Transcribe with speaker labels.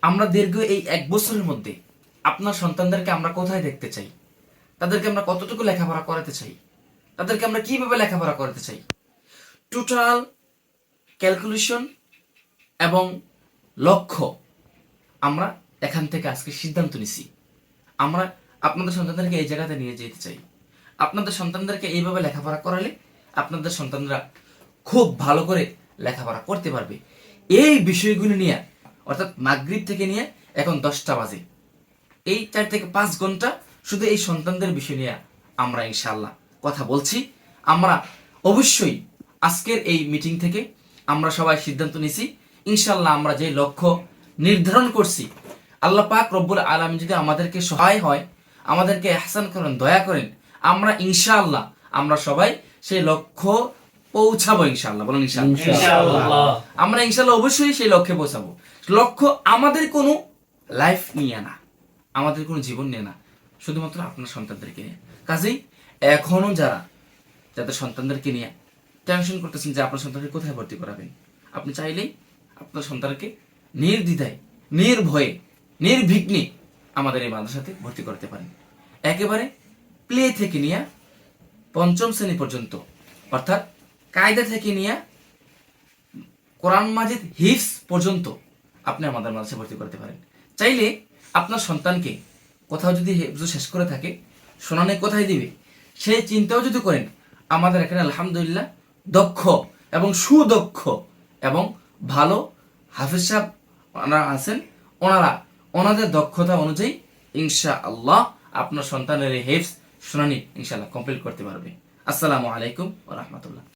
Speaker 1: আমরা দীর্ঘ এই 1 বছরের মধ্যে আপনার সন্তানদেরকে আমরা কোথায় দেখতে চাই, তাদেরকে আমরা কতটুকু লেখাপড়া করাতে চাই, তাদেরকে আমরা কিভাবে লেখাপড়া করাতে চাই, টোটাল ক্যালকুলেশন এবং লক্ষ্য আমরা এখান থেকে আজকে সিদ্ধান্ত নিছি। আমরা আপনাদের সন্তানদেরকে এই জায়গাতে নিয়ে যেতে চাই। আপনাদের সন্তানদেরকে এইভাবে লেখাপড়া করালে আপনাদের সন্তানরা খুব ভালো করে লেখাপড়া করতে পারবে। এই বিষয়গুলি নিয়ে অর্থাৎ মাগরিব থেকে নিয়ে এখন 10টা বাজে, এই 4 থেকে 5 ঘন্টা শুধু এই সন্তানদের বিষয় নিয়ে আমরা ইনশাআল্লাহ কথা বলছি। আমরা অবশ্যই আজকের এই মিটিং থেকে আমরা সবাই সিদ্ধান্ত নিছি, ইনশাআল্লাহ আমরা যে লক্ষ্য নির্ধারণ করছি, আল্লাহ পাক রব্বুল আলামিন যদি আমাদেরকে সহায় হয়, আমাদেরকে ইহসান করেন, দয়া করেন, আমরা ইনশাআল্লাহ আমরা সবাই সেই লক্ষ্য পৌঁছাবো ইনশাআল্লাহ। বলুন ইনশাআল্লাহ। আমরা ইনশাআল্লাহ অবশ্যই সেই লক্ষ্যে পৌঁছাবো। লক্ষ্য আমাদের কোনো লাইফ নিয়ে না, আমাদের কোনো জীবন নিয়ে না, শুধুমাত্র আপনার সন্তানদেরকে নিয়ে। কাজেই এখনো যাদের সন্তানদেরকে নিয়ে টেনশন করতেছেন যে আপনার সন্তানকে কোথায় ভর্তি করাবেন, আপনি চাইলেই আপনার সন্তানকে নির্দ্বিধায়, নির্ভয়ে, নির্বিঘ্নে আমাদের এই মাদ্রাসাতে ভর্তি করতে পারেন। একেবারে প্লে থেকে নিয়ে 5ম শ্রেণী পর্যন্ত, অর্থাৎ কায়দা থেকে নিয়ে কোরআন মাজিদ হিফজ পর্যন্ত আপনি আমাদের মাদ্রাসায় ভর্তি করতে পারেন। চাইলে আপনার সন্তানকে কোথাও যদি হিফজ শেষ করে থাকে, শোনানে কোথায় দিবে সেই চিন্তাও যদি করেন, আমাদের এখানে আলহামদুলিল্লাহ দক্ষ এবং সুদক্ষ এবং ভালো হাফেজ সাহেব ওনারা আছেন, ওনাদের দক্ষতা অনুযায়ী ইনশাআল্লাহ আপনার সন্তানের হিফজ শুনানি ইনশাআল্লাহ কমপ্লিট করতে পারবে। আসসালামু আলাইকুম ওয়া রাহমাতুল্লাহ।